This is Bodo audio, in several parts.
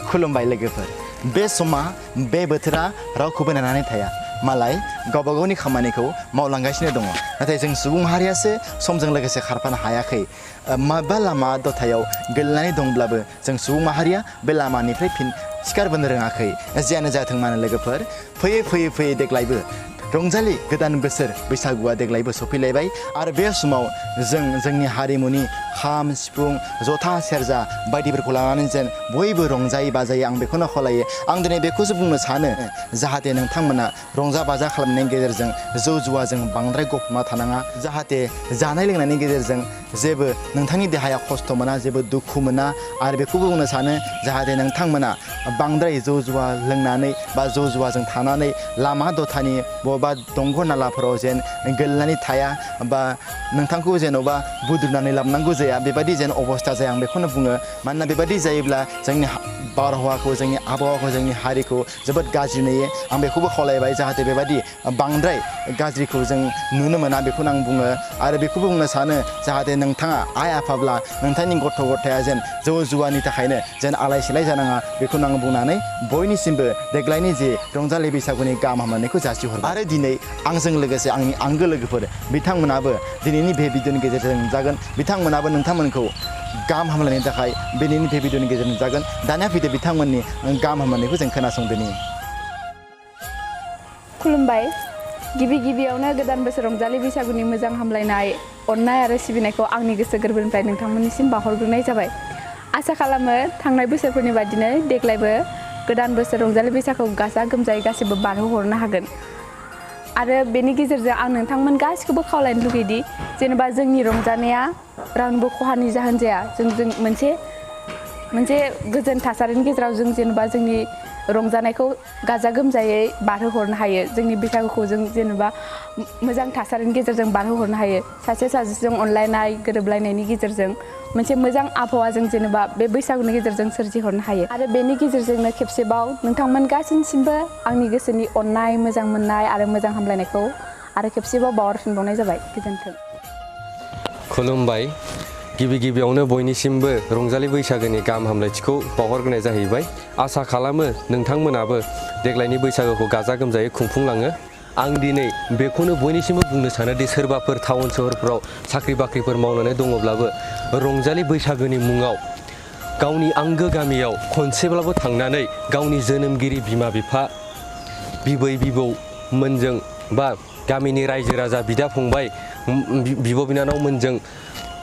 खुलुमबाय लोगोफोर बे समा बे बोथोरा रावखौबो नेनानै थाया मालाय गावबा गावनि खामानिखौ मावलांगासिनो दङ नाथाय जों सुबुं माहारियासो समजों लोगोसे खारफानो हायाखै माबा लामा दथायाव गोलैनानै दंब्लाबो जों सुबुं माहारिया बे लामानिफ्राय फिन सिखारबोनो रोङाखै जियानो जाथों मानो लोगोफोर फैयै देग्लायबो रंजालि गोदान बोसोर बैसागुआ देग्लायबो सफैलायबाय आरो बे समाव जोंनि हारिमुनि खाम सिफुं जथा सेरजा बायदिफोरखौ लानानै जेन बयबो रंजायै बाजायै आं बेखौनो खावलायो आं दिनै बेखौसो बुंनो सानो जाहाथे नोंथांमोना रंजा बाजा खालामनायनि गेजेरजों जौ जुवाजों बांद्राय गफबना थानाङा जाहाथे जानाय लोंनायनि गेजेरजों जेबो नोंथांनि देहाया खस्थ' मोना जेबो दुखु मोना आरो बेखौबो बुंनो सानो जाहाथे नोंथांमोना बांद्राय जौ जुवा लोंनानै बा जौ जुवाजों थानानै लामा दथानि बबेबा दंग' नालाफोराव जेन गोलैनानै थाया बा नोंथांखौ जेन'बा बुद्रुनानै लाबोनांगौ जाया बेबायदि जेन अबस्था जाया आं बेखौनो बुङो मानोना बेबायदि जायोब्ला जोंनि बारहावाखौ जोंनि आबहावाखौ जोंनि हारिखौ जोबोद गाज्रि नुयो आं बेखौबो खावलायबाय जाहाथे बेबायदि बांद्राय गाज्रिखौ जों नुनो मोना बेखौनो आं बुङो आरो बेखौबो बुंनो सानो जाहाथे नोंथाङा आइ आफाब्ला नोंथांनि गथ' गथाया जेन जौ जुवानि थाखायनो जेन आलाय सिलाय जानाङा बेखौनो आं बुंनानै बयनिसिमबो देग्लायनि जे रंजालि बैसागुनि गाहाम हामलायनायखौ जासिहरबाय आरो दिनै आंजों लोगोसे आंनि आंगो लोगोफोर बिथांमोनाबो दिनैनि बे भिडिअनि गेजेरजों जागोन बिथांमोनाबो नोंथांमोनखौ गाहाम हामलायनायनि थाखाय दिनैनि बे भिडिअनि गेजेरजों जागोन दानिया फैदो बिथांमोननि गाहाम हामलायनायखौ जों खोनासंदोनि खुलुमबाय गिबियावनो गोदान बोसोर रंजालि बैसागुनि मोजां हामलायनाय अननाय आरो सिबिनायखौ आंनि गोसो गोरबोनिफ्राय नोंथांमोननिसिम बावहरग्रोनाय जाबाय आसा खालामो थांनाय बोसोरफोरनि बादिनो देग्लायबो गोदान बोसोर रंजालि बैसागुखौ गाजा गोमजायै गासिबो बारहोहरनो हागोन आरो बेनि गेजेरजों आं नोंथांमोन गासिखौबो खावलायनो लुगैदि जेनेबा जोंनि रंजानाया रावनिबो खहानि जाहोन जाया जों मोनसे गोजोन थासारिनि गेजेराव जों जेनेबा जोंनि रंजानायखौ गाजा गोमजायै बारहोहरनो हायो जोंनि बैसागुखौ जों जेनेबा मोजां थासारिनि गेजेरजों बारहोहरनो हायो सासे सासेजों अनलायनाय गोरोबलायनायनि गेजेरजों मोनसे मोजां आबहावाजों जेनेबा बे बैसागुनि गेजेरजों सोरजिहरनो हायो आरो बेनि गेजेरजोंनो खेबसेबाव नोंथांमोन गासैनिसिमबो आंनि गोसोनि अननाय मोजां मोननाय आरो मोजां हामलायनायखौ आरो खेबसेबाव बावहरफिनबावनाय जाबाय गोजोन्थों खुलुमबाय गिबियावनो बयनिसिमबो रंजालि बैसागोनि गाहाम हामलायथिखौ बावहरग्रोनाय जाहैबाय आसा खालामो नोंथांमोनाबो देग्लायनि बैसागोखौ गाजा गोमजायै खुंफुंलाङो आं दिनै बेखौनो बयनिसिमबो बुंनो सानोदि सोरबाफोर टाउन सहरफ्राव साख्रि बाख्रिफोर मावनानै दङब्लाबो रंजालि बैसागोनि मुङाव गावनि आंगो गामियाव खनसेब्लाबो थांनानै गावनि जोनोमगिरि बिमा बिफा बिबै बिबौमोनजों बा गामिनि रायजो राजा बिदा फंबाय बिब' बिनानावमोनजों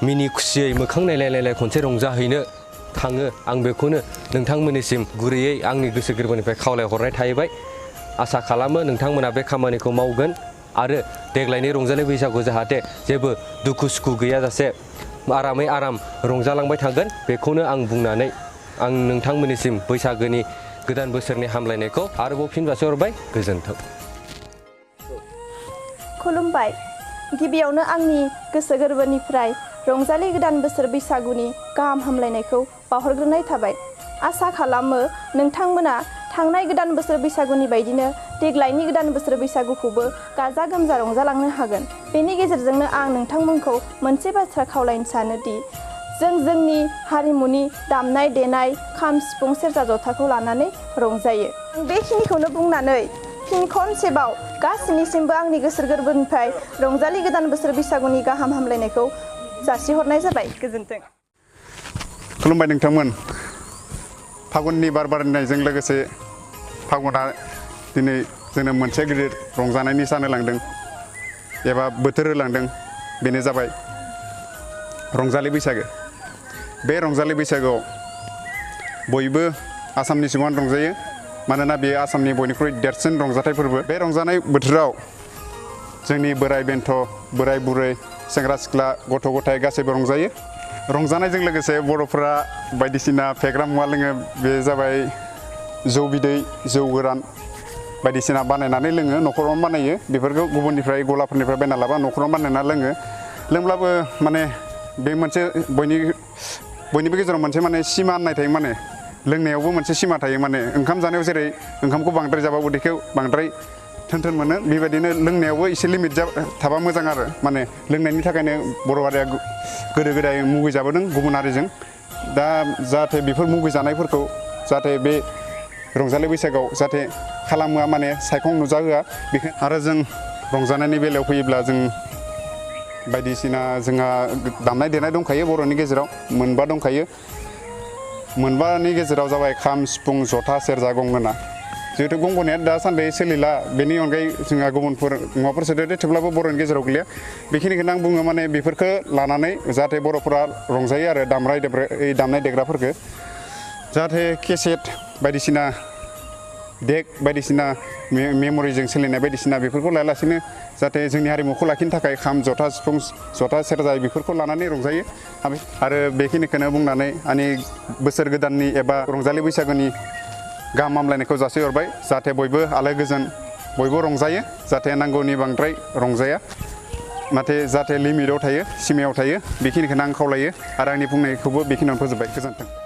मिनि खुसियै मोखां नायलाय खनसे रंजाहैनो थाङो आं बेखौनो नोंथांमोननिसिम गुरैयै आंनि गोसो गोरबोनिफ्राय खावलायहरनाय थाहैबाय आसा खालामो नोंथांमोना बे खामानिखौ मावगोन आरो देग्लायनि रंजालि बैसागु जाहाथे जेबो दुखु सुखु गैयाजासे आरामै आराम रंजालांबाय थागोन बेखौनो आं बुंनानै आं नोंथांमोननिसिम बैसागोनि गोदान बोसोरनि हामलायनायखौ आरोबाव फिन जासिहरबाय गोजोन्थों खुलुमबाय गिबियावनो आंनि गोसो गोरबोनिफ्राय रंजालि गोदान बोसोर बैसागुनि गाहाम हामलायनायखौ बावहरग्रोनाय थाबाय आसा खालामो नोंथांमोना थांनाय गोदान बोसोर बैसागुनि बायदिनो देग्लायनि गोदान बोसोर बैसागुखौबो गाजा गोमजा रंजालांनो हागोन बेनि गेजेरजोंनो आं नोंथांमोनखौ मोनसे बाथ्रा खावलायनो सानोदि जोंनि हारिमुनि दामनाय देनाय खाम सिफुं सेरजा जथाखौ लानानै रंजायो बेखिनिखौनो बुंनानै फिन खनसेबाव गासैनिसिमबो आंनि गोसो गोरबोनिफ्राय रंजालि गोदान बोसोर बैसागुनि गाहाम हामलायनायखौ जासिहरनाय जाबाय गोजोन्थों खुलुमबाय नोंथांमोन फागुननि बार बारनायजों लोगोसे फागुना दिनै जोंनो मोनसे गिदिर रंजानायनि सान होलांदों एबा बोथोर होलांदों बेनो जाबाय रंजालि बैसागो बे रंजालि बैसागोआव बयबो आसामनि सुबुङानो रंजायो मानोना बेयो आसामनि बयनिख्रुइ देरसिन रंजाथाइ फोरबो बे रंजानाय बोथोराव जोंनि बोराइ बेन्थ बोराइ बुरै सेंग्रा सिख्ला गथ' गथाय गासैबो रंजायो रंजानायजों लोगोसे बर'फोरा बायदिसिना फेग्रा मुवा लोङो बे जाबाय जौ बिदै जौ गोरान बायदिसिना बानायनानै लोङो न'खरावनो बानायो बेफोरखौ गुबुननिफ्राय गलाफोरनिफ्राय बायना लाबा न'खरावनो बानायना लोङो लोंब्लाबो माने बे मोनसे बयनिबो गेजेराव मोनसे माने सिमा होननाय थायो माने लोंनायावबो मोनसे सिमा थायो माने ओंखाम जानायाव जेरै ओंखामखौ बांद्राय जाबा उदैखौ बांद्राय थोन मोनो बेबायदिनो लोंनायावबो एसे लिमिट थाबा मोजां आरो माने लोंनायनि थाखायनो बर' हारिया गोदो गोदाय मुगै जाबोदों गुबुन हारिजों दा जाहाथे बेफोर मुगै जानायफोरखौ जाहाथे बे रंजालि बैसागोआव जाहाथे खालामोआ माने सायखं नुजा होआ बेखौ आरो जों रंजानायनि बेलायाव फैयोब्ला जों बायदिसिना जोंहा दामनाय देनाय दंखायो बर'नि गेजेराव मोनबा दंखायो मोनबानि गेजेराव जाबाय खाम सिफुं जथा सेरजा गंगोना जिहेतु गंगोनाया दासान्दि सोलिला बेनि अनगायै जोंहा गुबुनफोर मुवाफोर सोदेरो थेवब्लाबो बर'नि गेजेराव गैलिया बेखिनिखौनो आं बुङो माने बेफोरखौ लानानै जाहाथे बर'फोरा रंजायो आरो दामनाय देग्राफोरखौ जाहाथे केसेट बायदिसिना देक बायदिसिना मेम'रिजों सोलिनाय बायदिसिना बेफोरखौ लायालासिनो जाहाथे जोंनि हारिमुखौ लाखिनो थाखाय खाम जथा सिफुं जथा सेरजा बेफोरखौ लानानै रंजायो आरो बेखिनिखौनो बुंनानै आंनि बोसोर गोदाननि एबा रंजालि बैसागोनि गाहाम हामलायनायखौ जासिहरबाय जाहाथे बयबो आलो गोजोन बयबो रंजायो जाहाथे नांगौनि बांद्राय रंजाया नाथाय जाहाथे लिमिटआव थायो सिमायाव थायो बेखिनिखौनो आं खावलायो आरो आंनि बुंनायखौबो बेखिनियावनो फोजोबबाय गोजोन्थों।